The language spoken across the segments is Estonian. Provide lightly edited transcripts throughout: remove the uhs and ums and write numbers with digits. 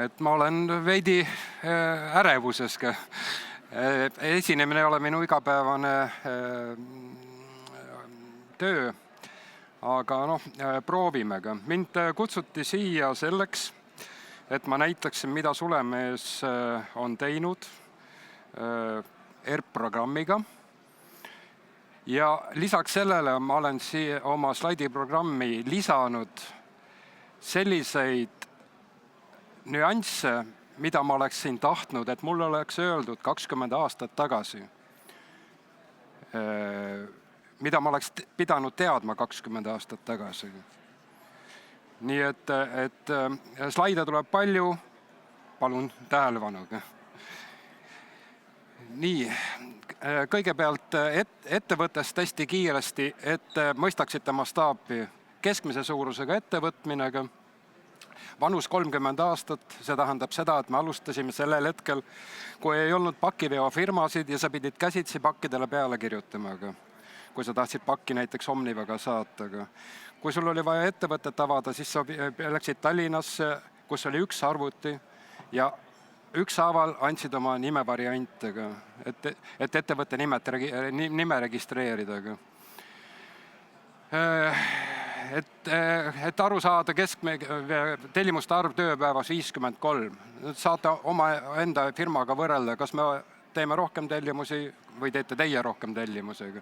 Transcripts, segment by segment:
et ma olen veidi ärevuses. Esinemine ei ole minu igapäevane töö, aga proovime. Mind kutsuti siia selleks, et ma näitaksin, mida Sulemees on teinud ERP-programmiga. Ja lisaks sellele ma olen oma slaidiprogrammi lisanud selliseid nüansse, mida ma oleksin tahtnud, et mulle oleks öeldud 20 aastat tagasi, mida ma oleks pidanud teadma 20 aastat tagasi. Nii et slaide tuleb palju, palun tähelepanu. Nii, kõigepealt ettevõttest hästi kiiresti, et mõistaksite mastaapi. Keskmise suurusega ettevõtminega, vanus 30 aastat, see tähendab seda, et me alustasime sellel hetkel, kui ei olnud pakiveofirmasid ja sa pidid käsitsi pakkidele peale kirjutama, kui sa tahtsid pakki näiteks Omnivaga saata. Kui sul oli vaja ettevõtet avada, siis sa läksid Tallinnasse, kus oli üks arvuti ja ükshaaval andsid oma nimevariantega, et ettevõtte nime registreerida. Et aru saada tellimuste arv tööpäevas 53. Saate oma enda firmaga võrrelda, kas me teeme rohkem tellimusi või teete teie rohkem tellimusi.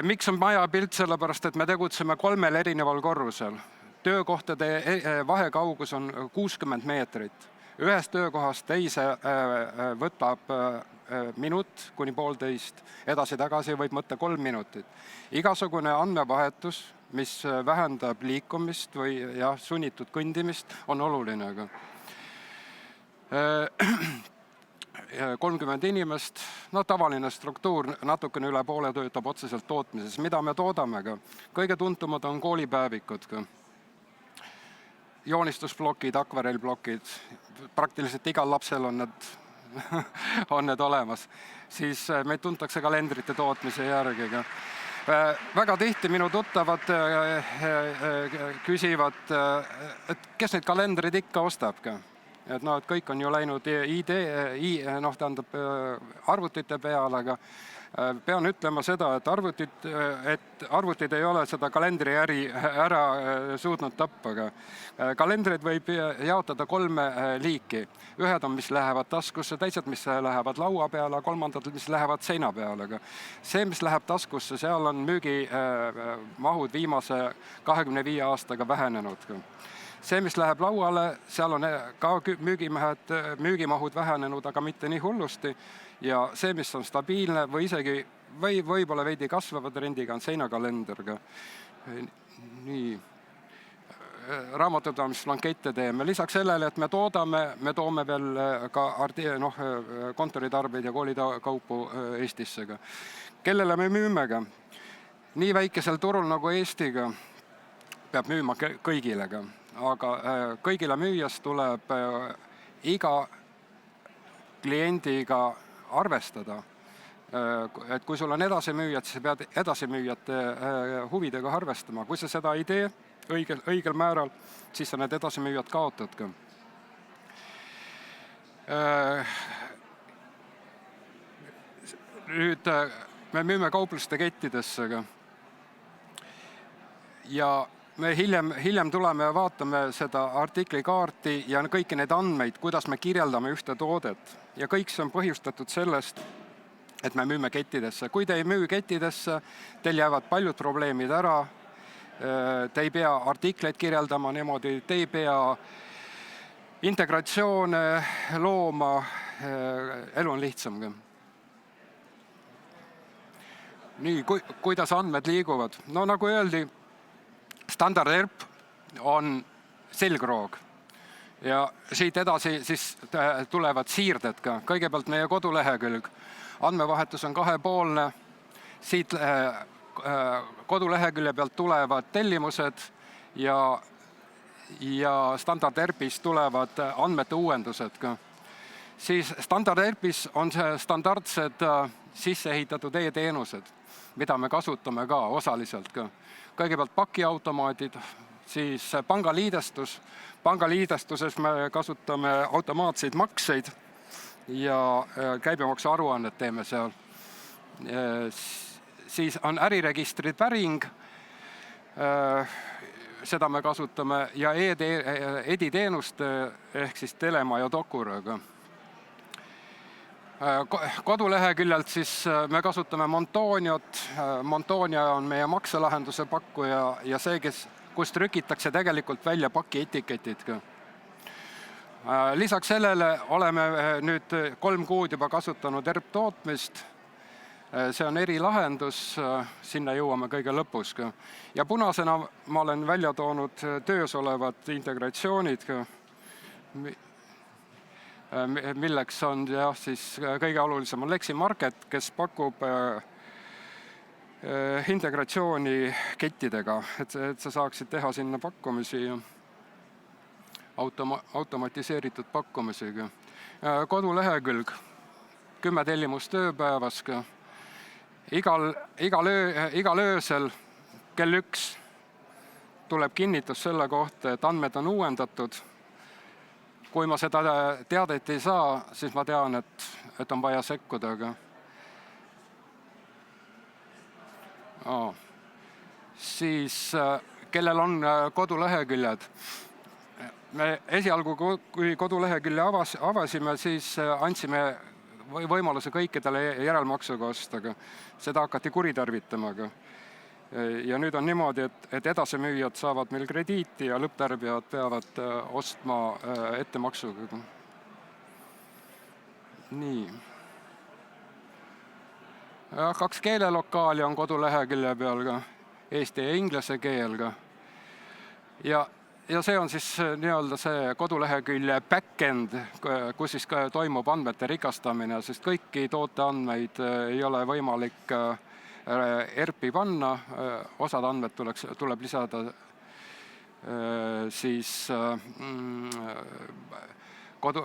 Miks on maja pilt? Sellepärast, et me tegutseme 3 erineval korrusel. Töökohtade vahekaugus on 60 meetrit. Ühest töökohast teise võtab minut kuni 1,5, edasi-tagasi võib mõtta 3 minutit. Igasugune andmevahetus, mis vähendab liikumist või sunnitud kõndimist, on oluline. 30 inimest, tavaline struktuur, natukene üle poole töötab otseselt tootmises. Mida me toodame? Kõige tuntumad on koolipäevikud. Joonistusblokid, akvarellblokid, praktiliselt igal lapsel on need olemas. Siis meid tuntakse kalendrite tootmise järgi. Väga tihti minu tuttavad küsivad, et kes neid kalendreid ikka ostab. Et kõik on ju läinud arvutite peale, aga pean ütlema seda, et arvutid ei ole seda kalendriäri ära suutnud tappa. Kalendreid võib jaotada 3 liiki. Ühed on, mis lähevad taskusse, teised, mis lähevad laua peale, kolmandad, mis lähevad seina peale. See, mis läheb taskusse, seal on müügimahud viimase 25 aastaga vähenenud. See, mis läheb lauale, seal on ka müügimahud vähenenud, aga mitte nii hullusti. Ja see, mis on stabiilne või isegi võib-olla veidi kasvava trendiga, on seinakalender. Nii. Raamatupidamisblankette teeme. Lisaks sellele, et me toome veel ka kontoritarbeid ja koolidakaupu Eestisse. Kellele me müüme? Nii väikesel turul nagu Eestiga peab müüma kõigile. Aga kõigile müüjas tuleb iga kliendiga arvestada. Et kui sul on edasimüüjad, siis pead edasimüüjate huvidega arvestama. Kui sa seda ei tee õigel määral, siis sa need edasimüüjad kaotad. Nüüd me müüme kaupluste kettidesse ja me hiljem tuleme ja vaatame seda artiklikaarti ja kõiki neid andmeid, kuidas me kirjeldame ühte toodet. Ja kõik see on põhjustatud sellest, et me müüme kettidesse. Kui te ei müü kettidesse, teil jäävad paljud probleemid ära. Te ei pea artikleid kirjeldama niimoodi, te ei pea integratsioone looma, elu on lihtsam. Nii, kuidas andmed liiguvad? Nagu öeldi, standard ERP on selgroog ja siit edasi siis tulevad siirded ka. Kõigepealt meie kodulehekülg. Andmevahetus on 2-poolne. Siit kodulehekülje pealt tulevad tellimused ja standard ERP-is tulevad andmete uuendused. Siis standard ERP-is on standardsed sisse ehitatud e-teenused, mida me kasutame ka osaliselt. Kõigepealt pakiautomaadid, siis pangaliidestus. Pangaliidestuses me kasutame automaatseid makseid ja käibemaksu aruannet teeme seal. Siis on äriregistri päring, seda me kasutame, ja editeenust ehk siis Telema ja Docuraga. Koduleheküljelt siis me kasutame Montoniot. Montonia on meie makselahenduse pakkuja ja see, kus trükitakse tegelikult välja paki etiketid. Lisaks sellele oleme nüüd 3 kuud juba kasutanud ERP-tootmist. See on erilahendus, sinna jõuame kõige lõpus. Ja punasena ma olen välja toonud töös olevad integratsioonid, milleks on siis kõige olulisem on Leximarket, kes pakub integratsiooni kettidega, et sa saaksid teha sinna pakkumisi, automatiseeritud pakkumisi. Kodulehekülg, 10 tellimust ööpäevas. Igal öösel kell 1 tuleb kinnitus selle kohta, et andmed on uuendatud. Kui ma seda teadet ei saa, siis ma tean, et on vaja sekkuda. Siis, kellel on koduleheküljed. Me esialgu, kui kodulehekülje avasime, siis andsime võimaluse kõikidele järelmaksuga osta. Seda hakati kuritarvitama. Ja nüüd on niimoodi, et edasimüüjad saavad meil krediiti ja lõpptarbijad peavad ostma ettemaksuga. Nii. 2 keelelokaali on kodulehekülje peal, eesti ja inglise keel. Ja see on siis nii-öelda see kodulehekülje backend, kus siis toimub andmete rikastamine, sest kõiki tooteandmeid ei ole võimalik ERP-i panna, osad andmed tuleb lisada siis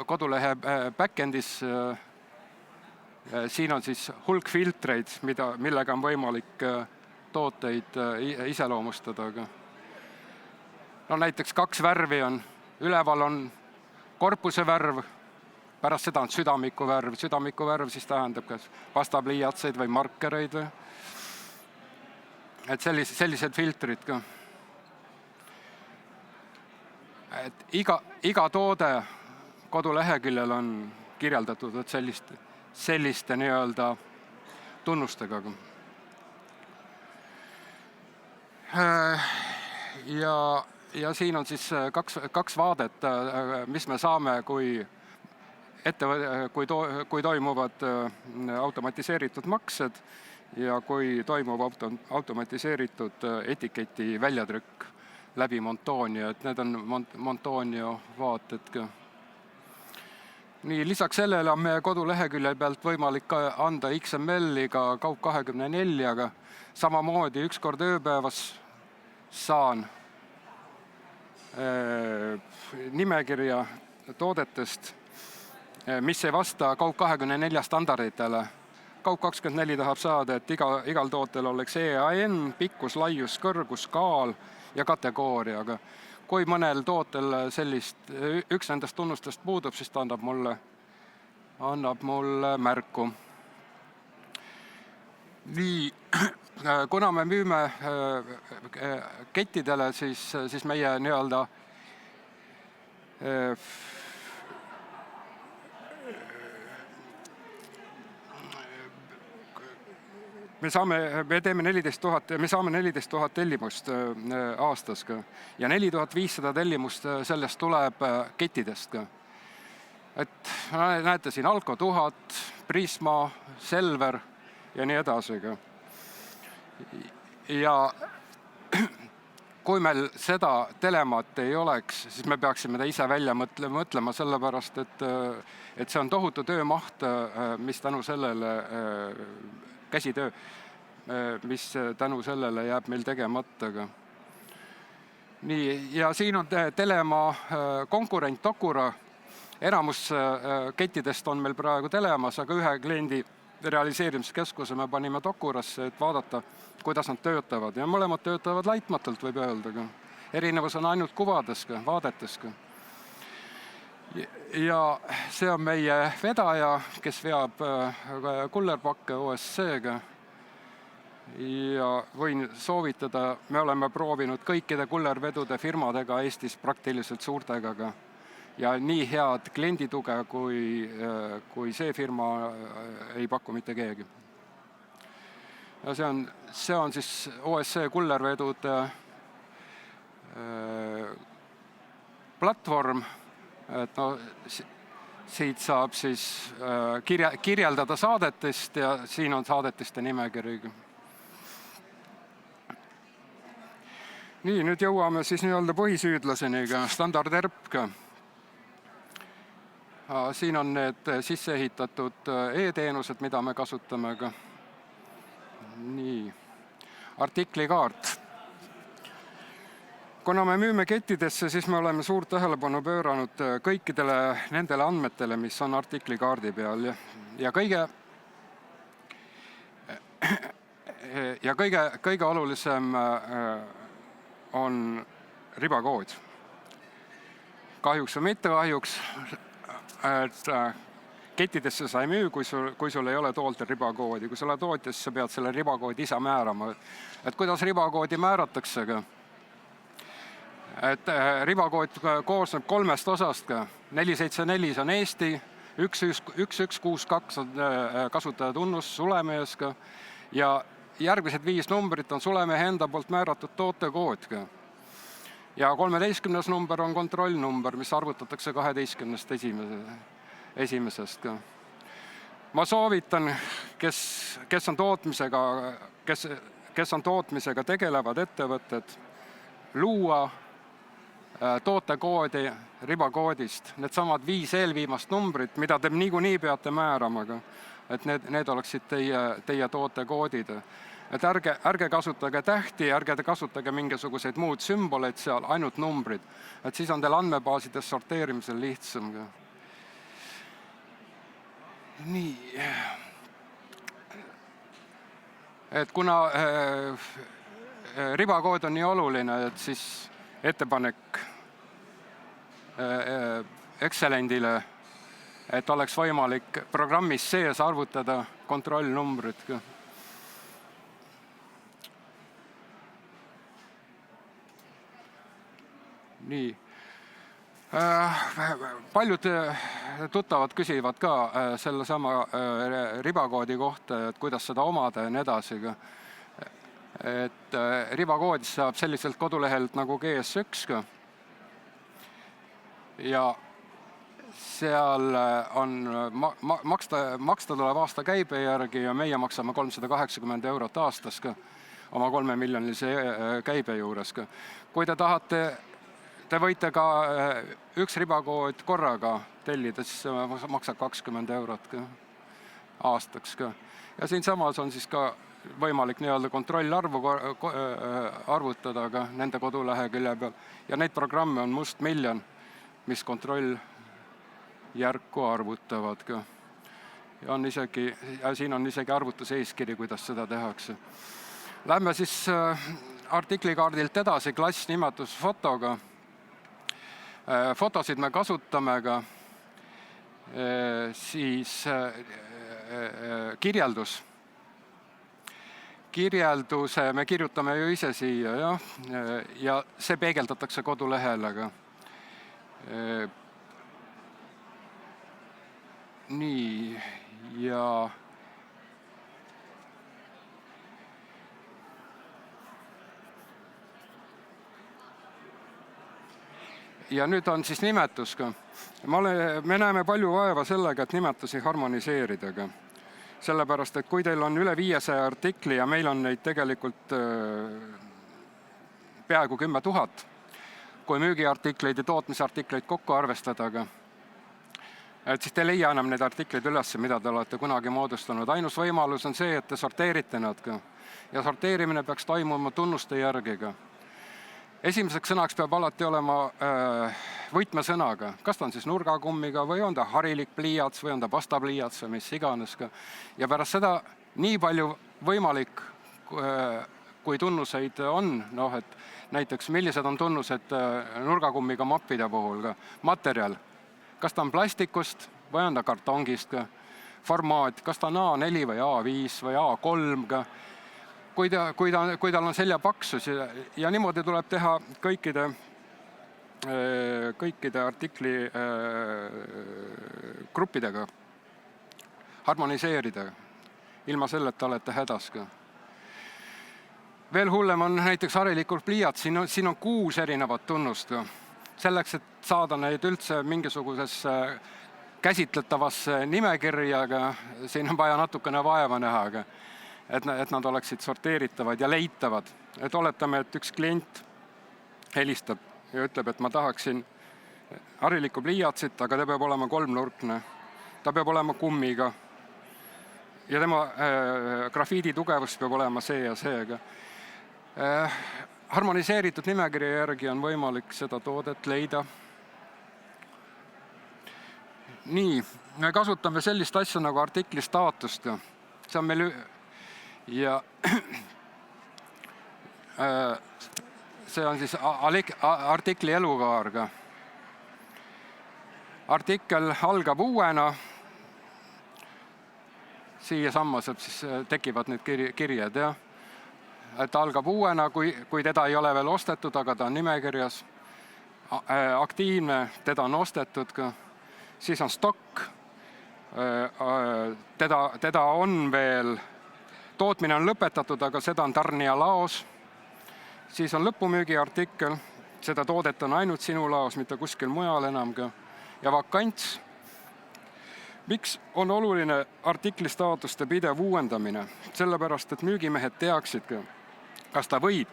kodulehe backendis. Siin on siis hulk filtreid, millega on võimalik tooteid iseloomustada. No näiteks 2 värvi on, üleval on korpuse värv, pärast seda on südamiku värv. Südamiku värv siis tähendab kas pastapliiatseid või markereid. Et sellised filtrid ka. Et iga toode koduleheküljel on kirjeldatud selliste nii-öelda tunnustega. Ja siin on siis 2 vaadet, mis me saame, kui toimuvad automatiseeritud maksed ja kui toimub automatiseeritud etiketi väljatrükk läbi Montonia. Et need on Montonia vaated. Nii, lisaks sellele on meie kodulehekülje pealt võimalik anda XML-i ka Kaup24-ga. Samamoodi 1 kord ööpäevas saan nimekirja toodetest, mis ei vasta Kaup24 standarditele. Kaup24 tahab saada, et igal tootel oleks EAN, pikkus, laius, kõrgus, kaal ja kategooriaga. Kui mõnel tootel üks nendest tunnustest puudub, siis ta annab mulle märku. Nii, kuna me müüme kettidele, siis meie nii-öelda me teeme 14 000, me saame 14 000 tellimust aastas ja 4500 tellimust sellest tuleb kettidest. Et näete siin Alko 1000, Prisma, Selver ja nii edasi. Ja kui meil seda Telemat ei oleks, siis me peaksime ta ise välja mõtlema sellepärast, et see on tohutu töömaht, mis tänu sellele käsitöö, mis tänu sellele jääb meil tegemata. Nii, ja siin on Telema konkurent Docura. Enamus kettidest on meil praegu Telemas, aga ühe kliendi realiseerimiskeskuse me panime Docurasse, et vaadata, kuidas nad töötavad. Ja mõlemad töötavad laitmatult, võib öelda. erinevus on ainult kuvades, vaadetes. Ja see on meie vedaja, kes veab kullerpakke OSC-ga. Ja võin soovitada, me oleme proovinud kõikide kullervedude firmadega Eestis praktiliselt suurtega ja nii head kliendituge kui see firma ei paku mitte keegi. Ja see on siis OSC kullervedude platvorm, et siit saab siis kirjeldada saadetist ja siin on saadetiste nimekiri. Nii, nüüd jõuame siis nii-öelda põhisüüdlaseni, standard ERP-ga. Siin on need sisse ehitatud e-teenused, mida me kasutame. Nii, artiklikaart. Kuna me müüme kettidesse, siis me oleme suurt tähelepanu pööranud kõikidele nendele andmetele, mis on artiklikaardi peal. Ja kõige olulisem on ribakood. Kahjuks või mitte kahjuks, et kettidesse sa ei müü, kui sul ei ole tooltel ribakoodi. Kui sa oled tootjas, sa pead selle ribakoodi ise määrama. Et kuidas ribakoodi määratakse? Et ribakood koosneb 3 osast. 474 on Eesti, 1162 on kasutajatunnus Sulemees ja järgmised 5 numbrit on Sulemehe enda poolt määratud tootekood. Ja 13. number on kontrollnumber, mis arvutatakse 12. esimesest. Ma soovitan, kes on tootmisega tegelevad ettevõtted, luua tootekoodi ribakoodist. Need samad 5 eelviimast numbrit, mida te niikuinii peate määrama, et need oleksid teie tootekoodid. Et ärge kasutage tähti, ärge kasutage mingisuguseid muud sümboleid seal, ainult numbrid. Et siis on teil andmebaasides sorteerimisel lihtsam. Nii. Et kuna ribakood on nii oluline, et siis ettepanek Excelendile, et oleks võimalik programmis sees arvutada kontrollnumbrid. Nii. Paljud tuttavad küsivad ka selle sama ribakoodi kohta, et kuidas seda omada ja nii edasi. Et ribakoodis saab selliselt kodulehelt nagu GS1 ja seal on maksta tuleb aasta käibe järgi ja meie maksame 380 € aastas oma 3 miljonilise käibe juures. Kui te tahate, te võite ka üks ribakood korraga tellida, siis see maksab 20 € aastaks. Ja siin samas on siis ka võimalik nii-öelda kontrollarvu arvutada ka nende kodulehekülje peal. Ja neid programme on mustmiljon, mis kontrolljärku arvutavad. Ja siin on isegi arvutuseeskiri, kuidas seda tehakse. Lähme siis artiklikaardilt edasi klassnimetus fotoga. Fotosid me kasutame ka siis kirjeldus. Kirjelduse me kirjutame ju ise siia ja see peegeldatakse kodulehele. Nii, ja nüüd on siis nimetus. Me näeme palju vaeva sellega, et nimetusi harmoniseerida. Sellepärast, et kui teil on üle 500 artikli ja meil on neid tegelikult peaaegu 10 000, kui müügiartikleid ja tootmisartikleid kokku arvestada, et siis te ei leia enam neid artikleid üles, mida te olete kunagi moodustanud. Ainus võimalus on see, et te sorteerite nad ja sorteerimine peaks toimuma tunnuste järgi. Esimeseks sõnaks peab alati olema võtmesõnaga, kas ta on siis nurgakummiga või on ta harilik pliiats või on ta pastapliiats või mis iganes. Ja pärast seda nii palju võimalik, kui tunnuseid on, et näiteks millised on tunnused nurgakummiga mappide puhul, materjal, kas ta on plastikust või on ta kartongist, formaat, kas ta on A4 või A5 või A3, kui tal on seljapaksus ja niimoodi tuleb teha kõikide artikli gruppidega, harmoniseerida, ilma selleta olete hädas. Veel hullem on näiteks harilikul pliiats, siin on 6 erinevat tunnust. Selleks, et saada neid üldse mingisugusesse käsitletavasse nimekirjaga, siin on vaja natukene vaeva näha, et nad oleksid sorteeritavad ja leitavad. Et oletame, et üks klient helistab ja ütleb, et ma tahaksin harilikku pliiatsit, aga ta peab olema 3-nurkne, ta peab olema kummiga ja tema grafiidi tugevus peab olema see ja see. Harmoniseeritud nimekirja järgi on võimalik seda toodet leida. Nii, me kasutame sellist asja nagu artikli staatust. See on meil ja see on siis artikli elukaarga. Artikkel algab uuena, siia samma siis tekivad need kirjad, et algab uuena, kui teda ei ole veel ostetud, aga ta on nimekirjas. Aktiivne, teda on ostetud ka. Siis on stokk, teda on veel, tootmine on lõpetatud, aga seda on tarnija laos. Siis on lõpumüügiartikkel, seda toodet on ainult sinu laos, mitte kuskil mujal enam ka. Ja vakants. Miks on oluline artikli staatuste pidev uuendamine? Sellepärast, et müügimehed teaksid, kas ta võib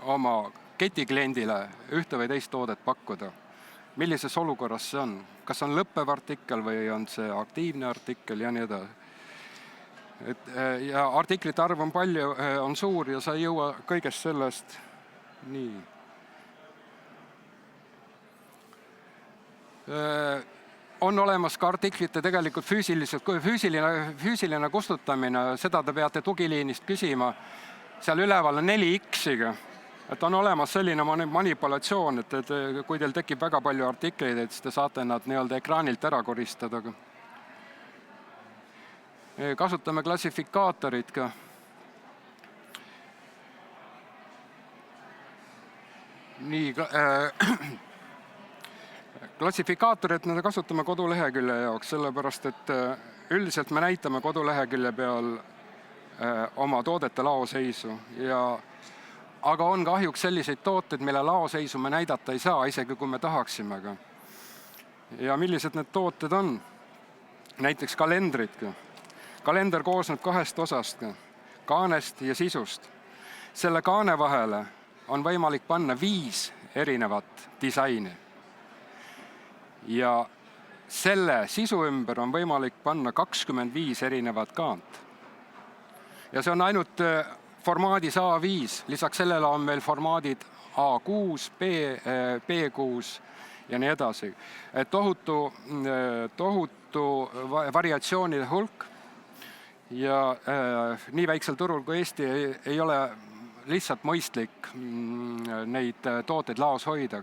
oma ketikliendile ühte või teist toodet pakkuda. Millises olukorras see on? Kas on lõppev artikkel või on see aktiivne artikkel ja nii edasi. Ja artiklite arv on palju, on suur ja sa ei jõua kõigest sellest. Nii. On olemas ka artiklite tegelikult füüsiline kustutamine, seda te peate tugiliinist küsima. Seal üleval on 4X-iga. Et on olemas selline manipulatsioon, et kui teil tekib väga palju artikleid, et siis te saate nad nii-öelda ekraanilt ära koristada. Kasutame klassifikaatorit ka. Nii, klassifikaatorit me kasutame kodulehekülje jaoks, sellepärast et üldiselt me näitame kodulehekülje peal oma toodete laoseisu. Aga on kahjuks selliseid tooteid, mille laoseisu me näidata ei saa, isegi kui me tahaksime. Ja millised need tooted on? Näiteks kalendrid. Kalender koosneb 2 osast, kaanest ja sisust. Selle kaane vahele on võimalik panna 5 erinevat disaini. Ja selle sisu ümber on võimalik panna 25 erinevat kaant. Ja see on ainult formaadis A5, lisaks sellele on meil formaadid A6, B6 ja nii edasi. Tohutu variatsioonide hulk ja nii väiksel turul kui Eesti ei ole lihtsalt mõistlik neid tooteid laos hoida.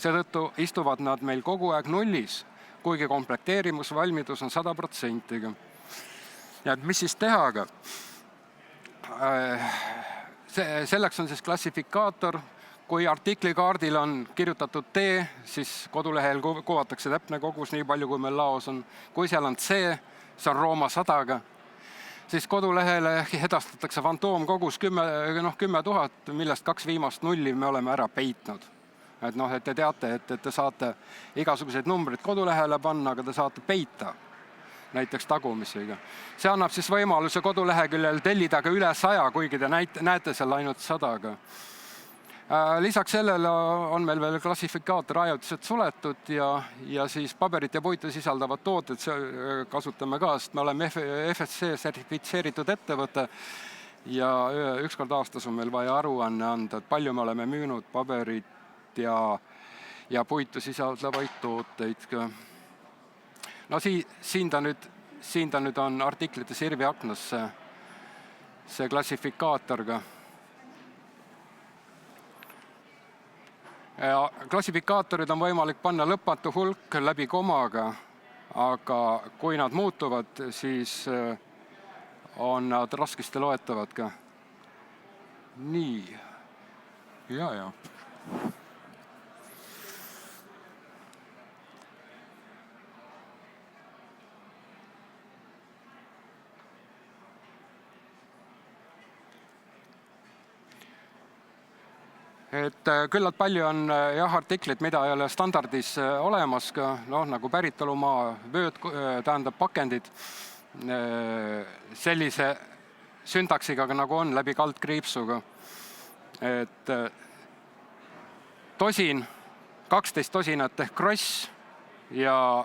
Seetõttu istuvad nad meil kogu aeg nullis, kuigi komplekteerimusvalmidus on 100%. Ja mis siis teha? Selleks on siis klassifikaator. Kui artiklikaardil on kirjutatud T, siis kodulehel kuvatakse täpne kogus nii palju, kui meil laos on. Kui seal on C, see on Rooma 100-ga, siis kodulehele edastatakse fantoomkogus 10 000, millest 2 viimast nulli me oleme ära peitnud. Et te teate, et te saate igasuguseid numbrid kodulehele panna, aga te saate peita näiteks tagumisega. See annab siis võimaluse koduleheküljel tellida ka üle 100, kuigi te näete seal ainult 100-ga. Lisaks sellele on meil veel klassifikaator ajutiselt suletud ja siis paberit ja puitu sisaldavad tooted kasutame ka, sest me oleme FSC sertifitseeritud ettevõte ja ükskord aastas on meil vaja aruanne anda, et palju me oleme müünud paberit ja puitu sisaldavaid tooteid. No siin ta nüüd on artiklite sirvi aknas see klassifikaatorga. Klassifikaatorid on võimalik panna lõpmatu hulk läbi komaga, aga kui nad muutuvad, siis on nad raskesti loetavad ka. Nii. Ja. Et küllalt palju on artiklit, mida ei ole standardis olemas ka, nagu päritolumaa, vööd, tähendab pakendid, sellise syntaksiga nagu on läbi kaldkriipsuga. Et 12 tosinat ehk kross ja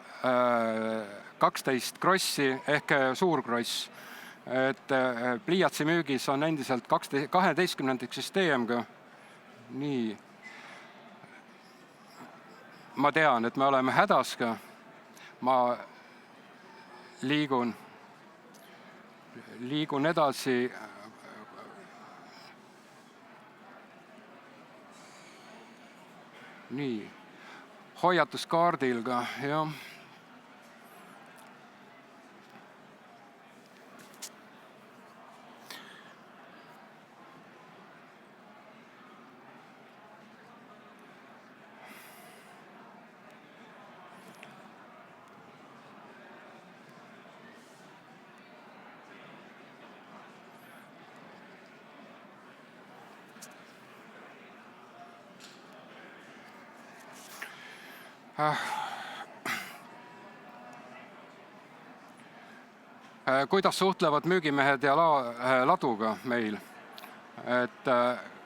12 krossi ehk suur kross. Et pliiatsi müügis on endiselt 12 süsteem ka. Nii. Ma tean, et me oleme hädas ka. Ma liigun edasi. Nii. Hoiatuskaardil ka, jah. Kuidas suhtlevad müügimehed ja laduga meil? Et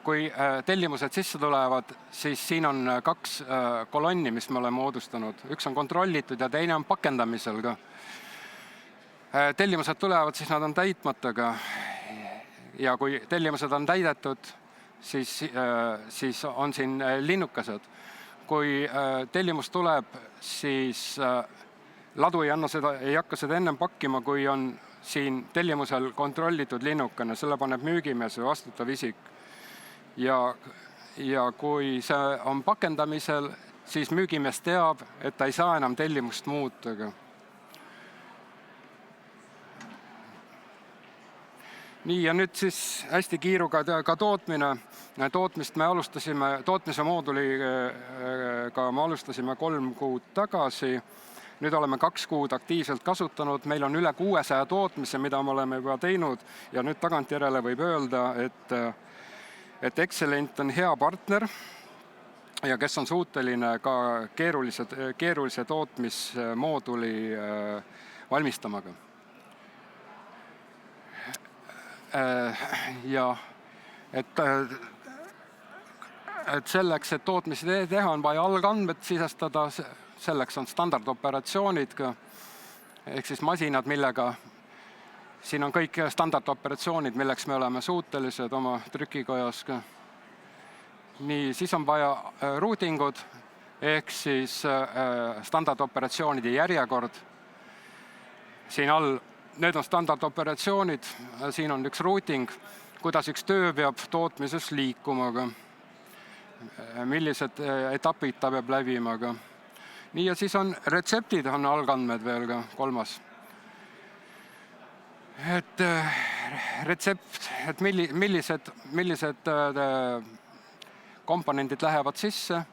kui tellimused sisse tulevad, siis siin on 2 kolonni, mis me oleme moodustanud. Üks on kontrollitud ja teine on pakendamisel ka. Tellimused tulevad, siis nad on täitmata ka. Ja kui tellimused on täidetud, siis on siin linnukesed. Kui tellimus tuleb, siis ladu ei hakka seda ennem pakkima, kui on siin tellimusel kontrollitud linnukene, selle paneb müügimees või vastutav isik. Ja kui see on pakendamisel, siis müügimees teab, et ta ei saa enam tellimust muuta. Nii, ja nüüd siis hästi kiiruga ka tootmine. Tootmist me alustasime, tootmise mooduliga me alustasime 3 kuud tagasi. Nüüd oleme 2 kuud aktiivselt kasutanud. Meil on üle 600 tootmise, mida me oleme juba teinud. Ja nüüd tagantjärele võib öelda, et Excelent on hea partner ja kes on suuteline ka keerulise tootmismooduli valmistamaga. Ja et selleks, et tootmisi teha, on vaja algandmed sisestada, selleks on standardoperatsioonid ka, ehk siis masinad, millega, siin on kõik standardoperatsioonid, milleks me oleme suutelised oma trükikojas ka. Nii, siis on vaja routingud, ehk siis standardoperatsioonide järjekord. Siin all need on standardoperatsioonid, siin on üks routing, kuidas üks töö peab tootmises liikuma, millised etapid ta peab läbima. Nii, ja siis on retseptid, on algandmed veel ka, 3. Et retsept, et millised komponendid lähevad sisse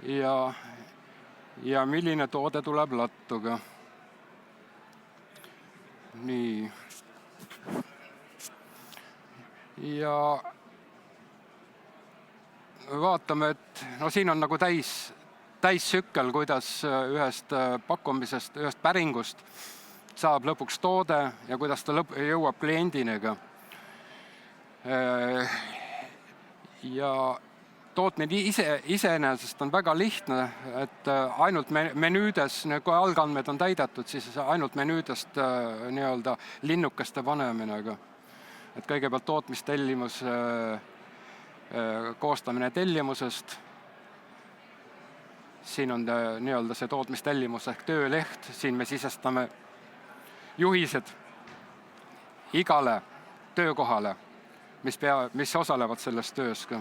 ja milline toode tuleb lattuga. Nii. Ja vaatame, et siin on nagu täissükkel, kuidas ühest pakkumisest, ühest päringust saab lõpuks toode ja kuidas ta jõuab kliendiniga. Ja tootmine iseenesest on väga lihtne, et ainult menüüdes, kui algandmed on täidetud, siis ainult menüüdest linnukeste panemine. Et kõigepealt tootmistellimus, koostamine tellimusest. Siin on see tootmistellimus ehk tööleht, siin me sisestame juhised igale töökohale, mis osalevad selles töös ka.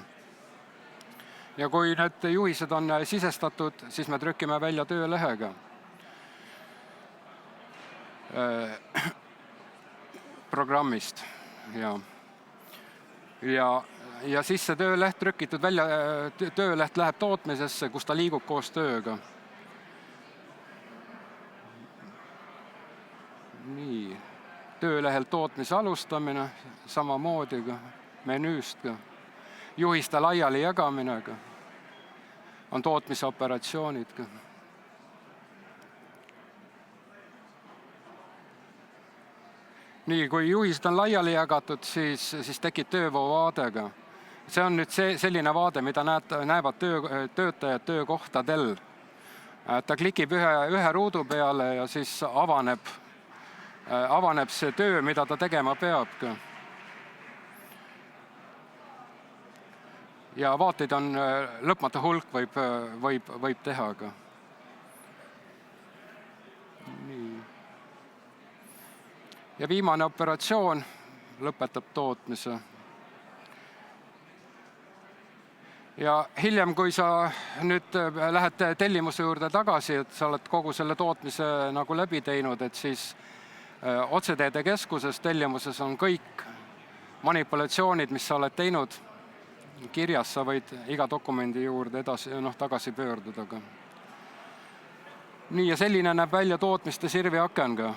Ja kui need juhised on sisestatud, siis me trükime välja töölehega. Programmist. Ja siis see tööleht trükitud välja, tööleht läheb tootmisesse, kus ta liigub koos tööga. Nii. Töölehel tootmise alustamine, samamoodi menüüst. Juhiste laiali jagamine on tootmise operatsioonid. Nii, kui juhised on laiali jagatud, siis tekib töövoo vaadega. See on nüüd selline vaade, mida näevad töötajad töökohtadel. Ta klikib ühe ruudu peale ja siis avaneb see töö, mida ta tegema peab. Ja vaateid on lõpmatu hulk, võib teha. Nii. Ja viimane operatsioon lõpetab tootmise. Ja hiljem, kui sa nüüd lähed tellimuse juurde tagasi, et sa oled kogu selle tootmise nagu läbi teinud, et siis otseteede keskuses tellimuses on kõik manipulatsioonid, mis sa oled teinud kirjas, sa võid iga dokumendi juurde tagasi pöörduda. Nii, ja selline näeb välja tootmiste sirvi akenga.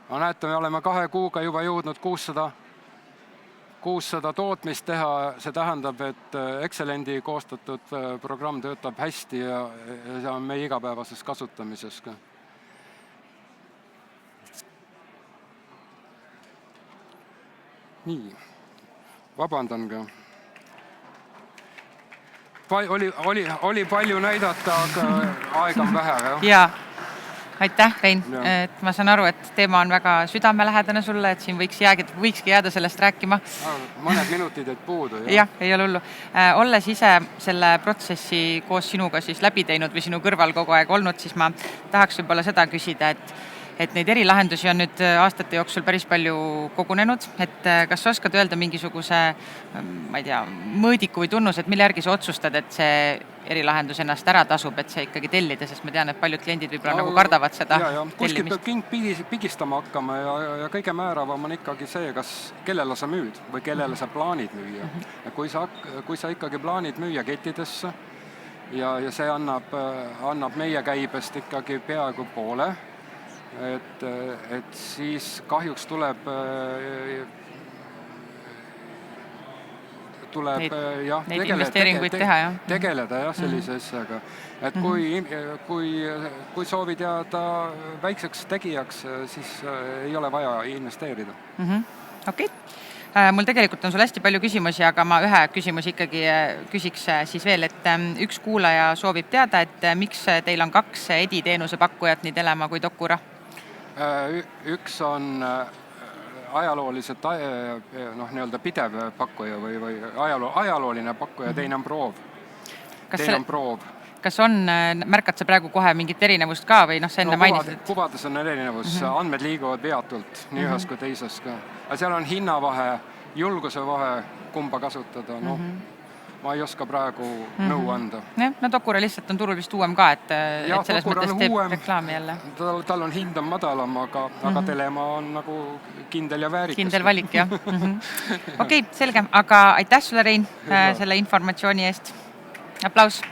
Näete, me oleme 2 kuuga juba jõudnud 600 tootmist teha. See tähendab, et Excelendi koostatud programm töötab hästi ja see on meie igapäevases kasutamises. Nii, vabandan ka. Oli palju näidata, aga aeg on vähe. Jaa, aitäh, Rein. Et ma saan aru, et teema on väga südamelähedane sulle, et siin võikski jääda sellest rääkima. Mõned minutid et puudu. Jah, ei ole hullu. Olles ise selle protsessi koos sinuga siis läbi teinud või sinu kõrval kogu aeg olnud, siis ma tahaks võib-olla seda küsida, et neid erilahendusi on nüüd aastate jooksul päris palju kogunenud, et kas sa oskad öelda mingisuguse, ma ei tea, mõõdiku või tunnused, mille järgi sa otsustad, et see erilahendus ennast ära tasub, et see ikkagi tellida, sest ma tean, et paljud kliendid võib-olla nagu kardavad seda tellimist. Kuskil peab king pigistama hakkama ja kõige määravam on ikkagi see, kellele sa müüd või kellele sa plaanid müüa. Kui sa ikkagi plaanid müüa kettidesse ja see annab meie käibest ikkagi peaaegu poole, et siis kahjuks tuleb tegeleda sellise asjaga. Et kui soovid jääda väikseks tegijaks, siis ei ole vaja investeerida. Okei. Mul tegelikult on sul hästi palju küsimusi, aga ma ühe küsimus ikkagi küsiks siis veel, et üks kuulaja soovib teada, et miks teil on 2 editeenuse pakkujat, nii Telema kui Docura? Üks on ajalooliselt pidev pakkuja või ajalooline pakkuja, teine on proov. Kas märkad sa praegu kohe mingit erinevust ka või see enne mainisid? Kuvades on erinevus, andmed liiguvad peatult, nii ühes kui teises ka. Aga seal on hinnavahe, julguse vahe, kumba kasutada. Ma ei oska praegu nõu anda. Docura lihtsalt on turul vist uuem ka, et selles mõttes teeb reklaami jälle. Tal on hind on madalam, aga Telema on nagu kindel ja väärikas. Kindel valik, jah. Okei, selge. Aga aitäh sulle, Rein, selle informatsiooni eest. Aplaus!